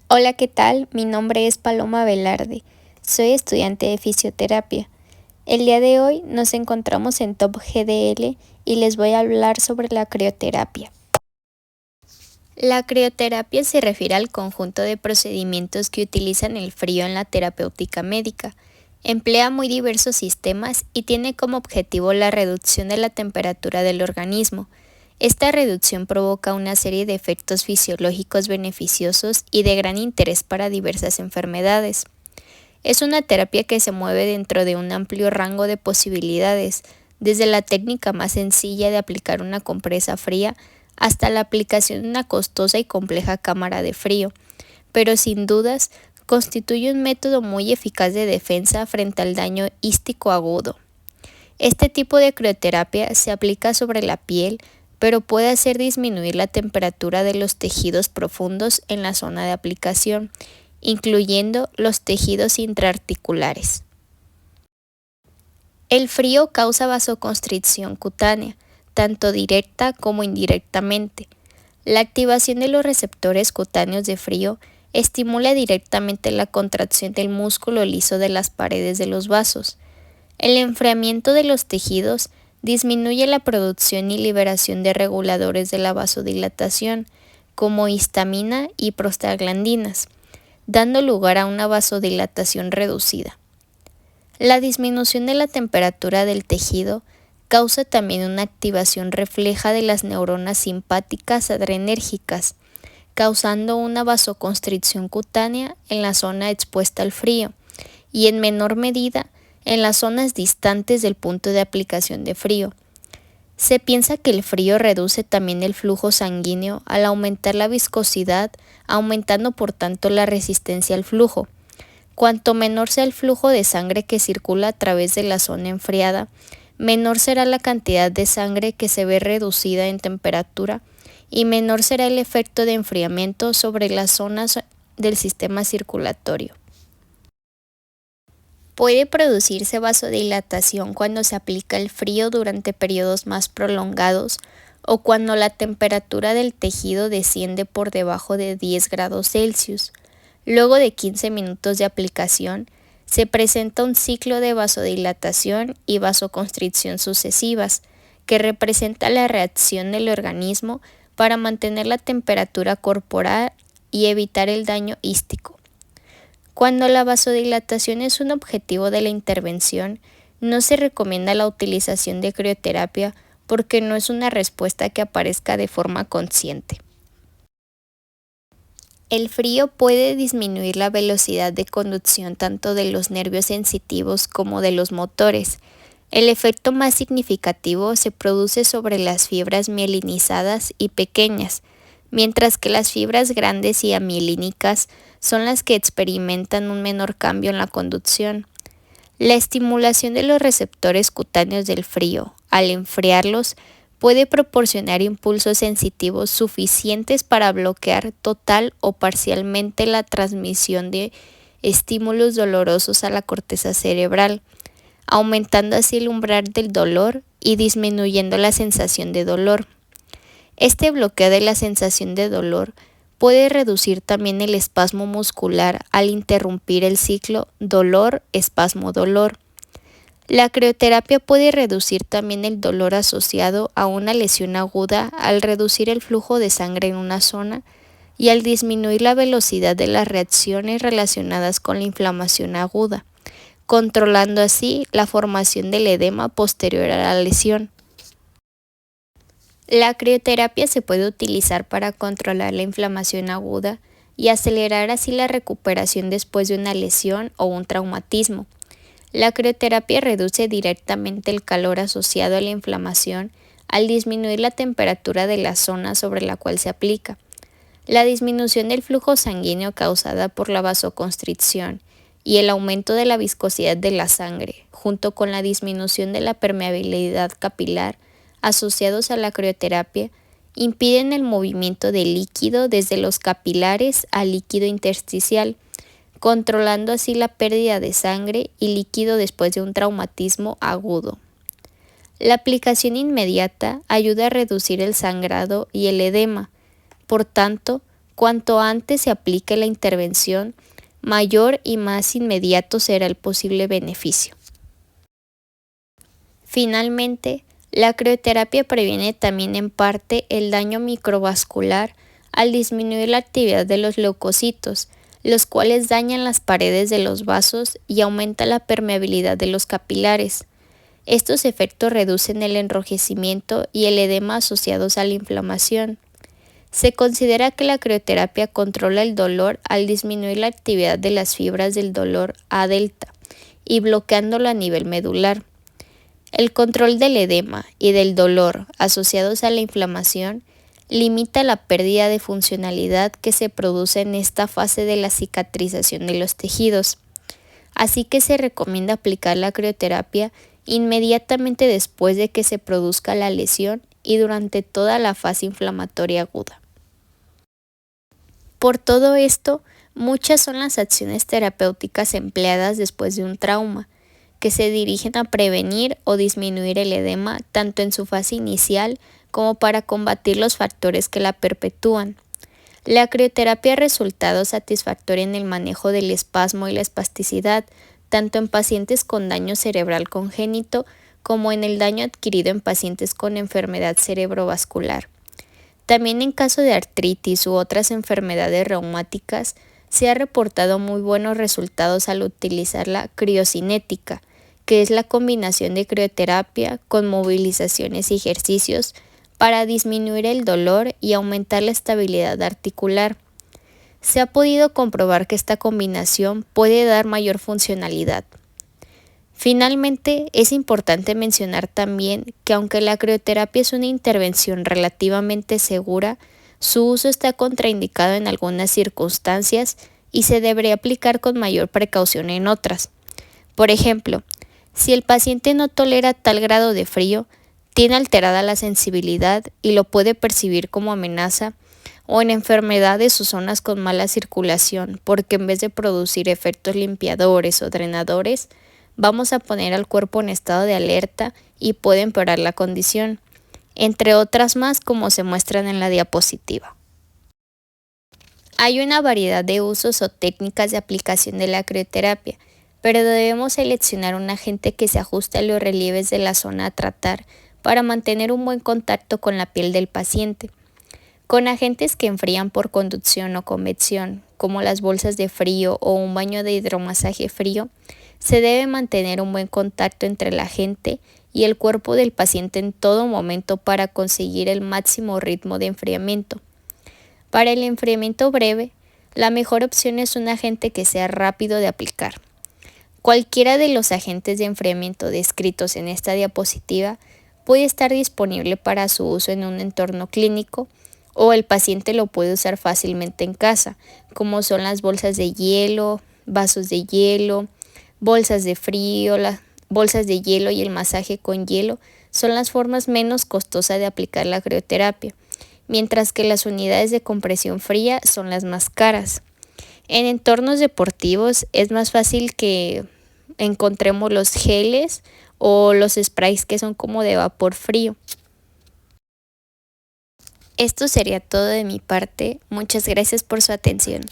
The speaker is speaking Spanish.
Hola, ¿qué tal? Mi nombre es Paloma Velarde. Soy estudiante de fisioterapia. El día de hoy nos encontramos en Top GDL y les voy a hablar sobre la crioterapia. La crioterapia se refiere al conjunto de procedimientos que utilizan el frío en la terapéutica médica. Emplea muy diversos sistemas y tiene como objetivo la reducción de la temperatura del organismo. Esta reducción provoca una serie de efectos fisiológicos beneficiosos y de gran interés para diversas enfermedades. Es una terapia que se mueve dentro de un amplio rango de posibilidades, desde la técnica más sencilla de aplicar una compresa fría hasta la aplicación de una costosa y compleja cámara de frío, pero sin dudas constituye un método muy eficaz de defensa frente al daño ístico agudo. Este tipo de crioterapia se aplica sobre la piel, pero puede hacer disminuir la temperatura de los tejidos profundos en la zona de aplicación, incluyendo los tejidos intraarticulares. El frío causa vasoconstricción cutánea, tanto directa como indirectamente. La activación de los receptores cutáneos de frío estimula directamente la contracción del músculo liso de las paredes de los vasos. El enfriamiento de los tejidos disminuye la producción y liberación de reguladores de la vasodilatación, como histamina y prostaglandinas, dando lugar a una vasodilatación reducida. La disminución de la temperatura del tejido causa también una activación refleja de las neuronas simpáticas adrenérgicas, causando una vasoconstricción cutánea en la zona expuesta al frío y en menor medida en las zonas distantes del punto de aplicación de frío. Se piensa que el frío reduce también el flujo sanguíneo al aumentar la viscosidad, aumentando por tanto la resistencia al flujo. Cuanto menor sea el flujo de sangre que circula a través de la zona enfriada, menor será la cantidad de sangre que se ve reducida en temperatura y menor será el efecto de enfriamiento sobre las zonas del sistema circulatorio. Puede producirse vasodilatación cuando se aplica el frío durante periodos más prolongados o cuando la temperatura del tejido desciende por debajo de 10 grados Celsius. Luego de 15 minutos de aplicación, se presenta un ciclo de vasodilatación y vasoconstricción sucesivas, que representa la reacción del organismo para mantener la temperatura corporal y evitar el daño ístico. Cuando la vasodilatación es un objetivo de la intervención, no se recomienda la utilización de crioterapia porque no es una respuesta que aparezca de forma consciente. El frío puede disminuir la velocidad de conducción tanto de los nervios sensitivos como de los motores. El efecto más significativo se produce sobre las fibras mielinizadas y pequeñas, mientras que las fibras grandes y amielínicas son las que experimentan un menor cambio en la conducción. La estimulación de los receptores cutáneos del frío, al enfriarlos, puede proporcionar impulsos sensitivos suficientes para bloquear total o parcialmente la transmisión de estímulos dolorosos a la corteza cerebral, aumentando así el umbral del dolor y disminuyendo la sensación de dolor. Este bloqueo de la sensación de dolor puede reducir también el espasmo muscular al interrumpir el ciclo dolor-espasmo-dolor. La crioterapia puede reducir también el dolor asociado a una lesión aguda al reducir el flujo de sangre en una zona y al disminuir la velocidad de las reacciones relacionadas con la inflamación aguda, controlando así la formación del edema posterior a la lesión. La crioterapia se puede utilizar para controlar la inflamación aguda y acelerar así la recuperación después de una lesión o un traumatismo. La crioterapia reduce directamente el calor asociado a la inflamación al disminuir la temperatura de la zona sobre la cual se aplica. La disminución del flujo sanguíneo causada por la vasoconstricción y el aumento de la viscosidad de la sangre, junto con la disminución de la permeabilidad capilar asociados a la crioterapia, impiden el movimiento de líquido desde los capilares al líquido intersticial, controlando así la pérdida de sangre y líquido después de un traumatismo agudo. La aplicación inmediata ayuda a reducir el sangrado y el edema, por tanto, Cuanto antes se aplique la intervención, mayor y más inmediato será el posible beneficio. Finalmente, la crioterapia previene también en parte el daño microvascular al disminuir la actividad de los leucocitos, los cuales dañan las paredes de los vasos y aumenta la permeabilidad de los capilares. Estos efectos reducen el enrojecimiento y el edema asociados a la inflamación. Se considera que la crioterapia controla el dolor al disminuir la actividad de las fibras del dolor A delta y bloqueándolo a nivel medular. El control del edema y del dolor asociados a la inflamación limita la pérdida de funcionalidad que se produce en esta fase de la cicatrización de los tejidos. Así que se recomienda aplicar la crioterapia inmediatamente después de que se produzca la lesión y durante toda la fase inflamatoria aguda. Por todo esto, muchas son las acciones terapéuticas empleadas después de un trauma, que se dirigen a prevenir o disminuir el edema tanto en su fase inicial como para combatir los factores que la perpetúan. La crioterapia ha resultado satisfactoria en el manejo del espasmo y la espasticidad, tanto en pacientes con daño cerebral congénito como en el daño adquirido en pacientes con enfermedad cerebrovascular. También en caso de artritis u otras enfermedades reumáticas, se ha reportado muy buenos resultados al utilizar la criocinética, que es la combinación de crioterapia con movilizaciones y ejercicios para disminuir el dolor y aumentar la estabilidad articular. Se ha podido comprobar que esta combinación puede dar mayor funcionalidad. Finalmente, es importante mencionar también que aunque la crioterapia es una intervención relativamente segura, su uso está contraindicado en algunas circunstancias y se debería aplicar con mayor precaución en otras. Por ejemplo, si el paciente no tolera tal grado de frío, tiene alterada la sensibilidad y lo puede percibir como amenaza, o en enfermedades o zonas con mala circulación, porque en vez de producir efectos limpiadores o drenadores, vamos a poner al cuerpo en estado de alerta y puede empeorar la condición, entre otras más como se muestran en la diapositiva. Hay una variedad de usos o técnicas de aplicación de la crioterapia, pero debemos seleccionar un agente que se ajuste a los relieves de la zona a tratar para mantener un buen contacto con la piel del paciente. Con agentes que enfrían por conducción o convección, como las bolsas de frío o un baño de hidromasaje frío, se debe mantener un buen contacto entre el agente y el cuerpo del paciente en todo momento para conseguir el máximo ritmo de enfriamiento. Para el enfriamiento breve, la mejor opción es un agente que sea rápido de aplicar. Cualquiera de los agentes de enfriamiento descritos en esta diapositiva puede estar disponible para su uso en un entorno clínico o el paciente lo puede usar fácilmente en casa, como son las bolsas de hielo, vasos de hielo, bolsas de frío, las bolsas de hielo y el masaje con hielo son las formas menos costosas de aplicar la crioterapia, mientras que las unidades de compresión fría son las más caras. En entornos deportivos es más fácil que encontremos los geles o los sprays que son como de vapor frío. Esto sería todo de mi parte. Muchas gracias por su atención.